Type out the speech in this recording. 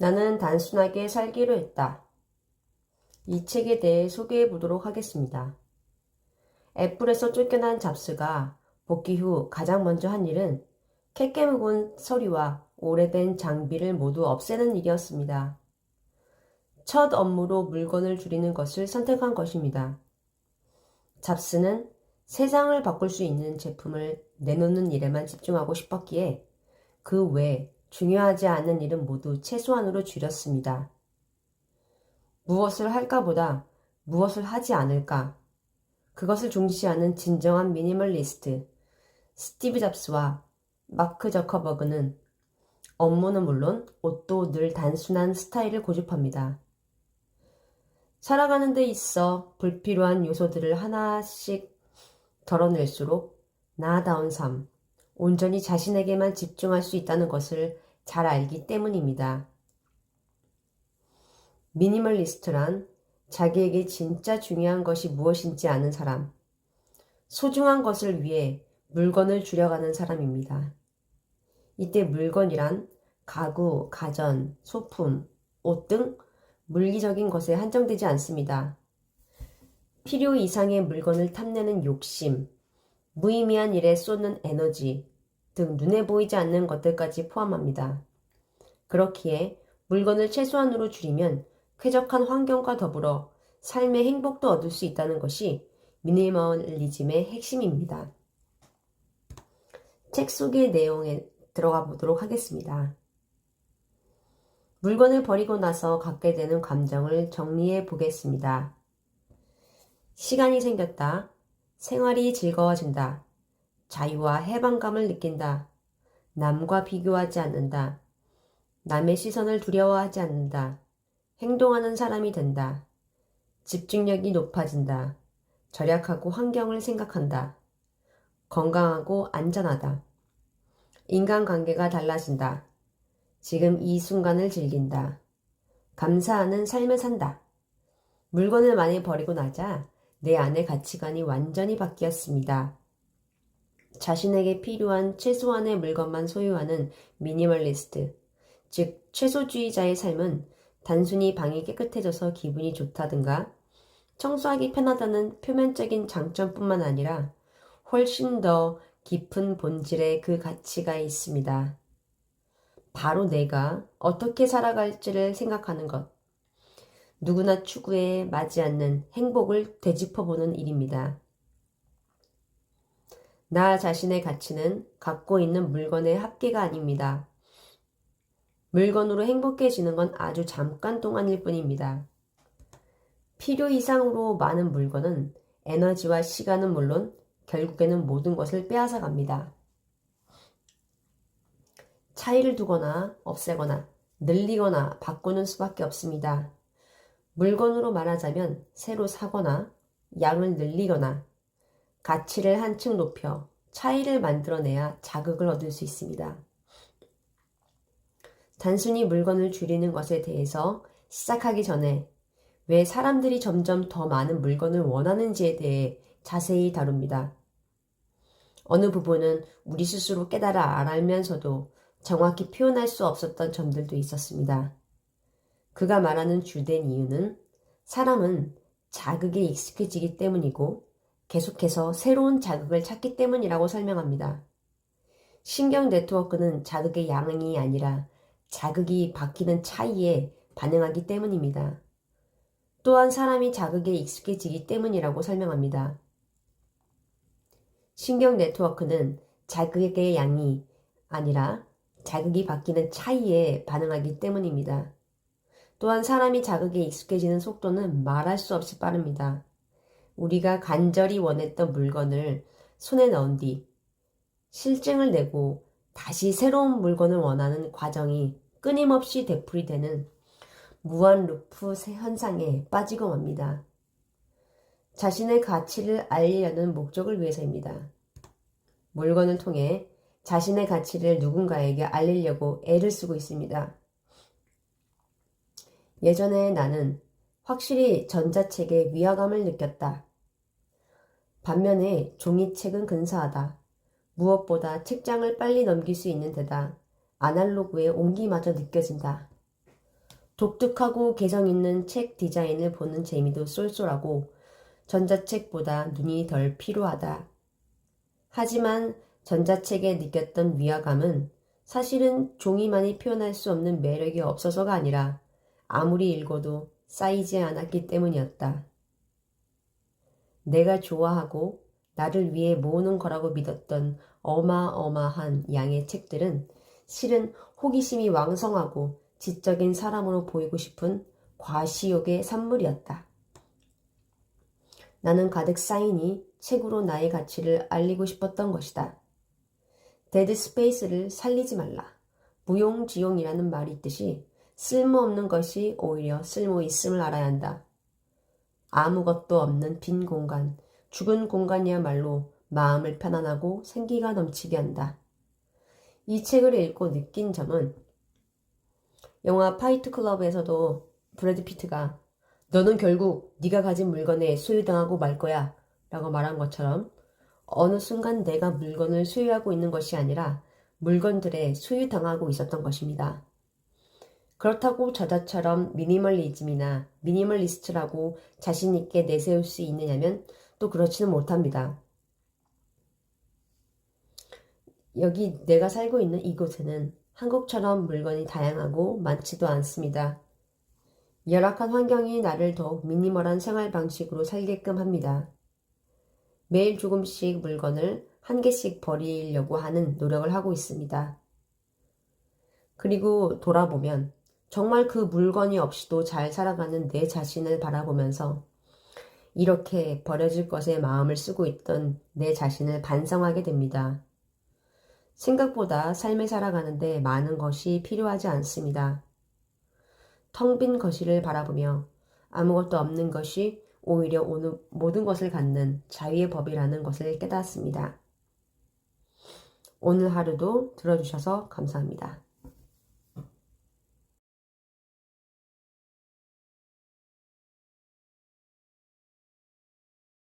나는 단순하게 살기로 했다. 이 책에 대해 소개해 보도록 하겠습니다. 애플에서 쫓겨난 잡스가 복귀 후 가장 먼저 한 일은 캣게 묵은 서류와 오래된 장비를 모두 없애는 일이었습니다. 첫 업무로 물건을 줄이는 것을 선택한 것입니다. 잡스는 세상을 바꿀 수 있는 제품을 내놓는 일에만 집중하고 싶었기에 그 외 중요하지 않은 일은 모두 최소한으로 줄였습니다. 무엇을 할까보다 무엇을 하지 않을까? 그것을 중시하는 진정한 미니멀리스트 스티브 잡스와 마크 저커버그는 업무는 물론 옷도 늘 단순한 스타일을 고집합니다. 살아가는 데 있어 불필요한 요소들을 하나씩 덜어낼수록 나아다운 삶, 온전히 자신에게만 집중할 수 있다는 것을 잘 알기 때문입니다. 미니멀리스트란 자기에게 진짜 중요한 것이 무엇인지 아는 사람, 소중한 것을 위해 물건을 줄여가는 사람입니다. 이때 물건이란 가구, 가전, 소품, 옷 등 물리적인 것에 한정되지 않습니다. 필요 이상의 물건을 탐내는 욕심, 무의미한 일에 쏟는 에너지 등 눈에 보이지 않는 것들까지 포함합니다. 그렇기에 물건을 최소한으로 줄이면 쾌적한 환경과 더불어 삶의 행복도 얻을 수 있다는 것이 미니멀리즘의 핵심입니다. 책 소개 내용에 들어가 보도록 하겠습니다. 물건을 버리고 나서 갖게 되는 감정을 정리해 보겠습니다. 시간이 생겼다. 생활이 즐거워진다. 자유와 해방감을 느낀다. 남과 비교하지 않는다. 남의 시선을 두려워하지 않는다. 행동하는 사람이 된다. 집중력이 높아진다. 절약하고 환경을 생각한다. 건강하고 안전하다. 인간관계가 달라진다. 지금 이 순간을 즐긴다. 감사하는 삶을 산다. 물건을 많이 버리고 나자 내 안의 가치관이 완전히 바뀌었습니다. 자신에게 필요한 최소한의 물건만 소유하는 미니멀리스트, 즉 최소주의자의 삶은 단순히 방이 깨끗해져서 기분이 좋다든가 청소하기 편하다는 표면적인 장점뿐만 아니라 훨씬 더 깊은 본질의 그 가치가 있습니다. 바로 내가 어떻게 살아갈지를 생각하는 것. 누구나 추구에 맞지 않는 행복을 되짚어보는 일입니다. 나 자신의 가치는 갖고 있는 물건의 합계가 아닙니다. 물건으로 행복해지는 건 아주 잠깐 동안일 뿐입니다. 필요 이상으로 많은 물건은 에너지와 시간은 물론 결국에는 모든 것을 빼앗아 갑니다. 차이를 두거나 없애거나 늘리거나 바꾸는 수밖에 없습니다. 물건으로 말하자면 새로 사거나 양을 늘리거나 가치를 한층 높여 차이를 만들어내야 자극을 얻을 수 있습니다. 단순히 물건을 줄이는 것에 대해서 시작하기 전에 왜 사람들이 점점 더 많은 물건을 원하는지에 대해 자세히 다룹니다. 어느 부분은 우리 스스로 깨달아 알면서도 정확히 표현할 수 없었던 점들도 있었습니다. 그가 말하는 주된 이유는 사람은 자극에 익숙해지기 때문이고 계속해서 새로운 자극을 찾기 때문이라고 설명합니다. 신경 네트워크는 자극의 양이 아니라 자극이 바뀌는 차이에 반응하기 때문입니다. 또한 사람이 자극에 익숙해지기 때문이라고 설명합니다. 신경 네트워크는 자극의 양이 아니라 자극이 바뀌는 차이에 반응하기 때문입니다. 또한 사람이 자극에 익숙해지는 속도는 말할 수 없이 빠릅니다. 우리가 간절히 원했던 물건을 손에 넣은 뒤 실증을 내고 다시 새로운 물건을 원하는 과정이 끊임없이 되풀이되는 무한 루프 현상에 빠지고 맙니다. 자신의 가치를 알리려는 목적을 위해서입니다. 물건을 통해 자신의 가치를 누군가에게 알리려고 애를 쓰고 있습니다. 예전에 나는 확실히 전자책에 위화감을 느꼈다. 반면에 종이책은 근사하다. 무엇보다 책장을 빨리 넘길 수 있는 데다 아날로그의 온기마저 느껴진다. 독특하고 개성 있는 책 디자인을 보는 재미도 쏠쏠하고 전자책보다 눈이 덜 피로하다. 하지만 전자책에 느꼈던 위화감은 사실은 종이만이 표현할 수 없는 매력이 없어서가 아니라 아무리 읽어도 쌓이지 않았기 때문이었다. 내가 좋아하고 나를 위해 모으는 거라고 믿었던 어마어마한 양의 책들은 실은 호기심이 왕성하고 지적인 사람으로 보이고 싶은 과시욕의 산물이었다. 나는 가득 쌓이니 책으로 나의 가치를 알리고 싶었던 것이다. 데드 스페이스를 살리지 말라. 무용지용이라는 말이 있듯이 쓸모없는 것이 오히려 쓸모 있음을 알아야 한다. 아무것도 없는 빈 공간, 죽은 공간이야말로 마음을 편안하고 생기가 넘치게 한다. 이 책을 읽고 느낀 점은 영화 파이트 클럽에서도 브래드 피트가 너는 결국 네가 가진 물건에 소유당하고 말 거야 라고 말한 것처럼 어느 순간 내가 물건을 소유하고 있는 것이 아니라 물건들에 소유당하고 있었던 것입니다. 그렇다고 저자처럼 미니멀리즘이나 미니멀리스트라고 자신있게 내세울 수 있느냐면 또 그렇지는 못합니다. 여기 내가 살고 있는 이곳에는 한국처럼 물건이 다양하고 많지도 않습니다. 열악한 환경이 나를 더욱 미니멀한 생활 방식으로 살게끔 합니다. 매일 조금씩 물건을 한 개씩 버리려고 하는 노력을 하고 있습니다. 그리고 돌아보면 정말 그 물건이 없이도 잘 살아가는 내 자신을 바라보면서 이렇게 버려질 것에 마음을 쓰고 있던 내 자신을 반성하게 됩니다. 생각보다 삶을 살아가는데 많은 것이 필요하지 않습니다. 텅 빈 거실을 바라보며 아무것도 없는 것이 오히려 오늘 모든 것을 갖는 자유의 법이라는 것을 깨닫습니다. 오늘 하루도 들어주셔서 감사합니다.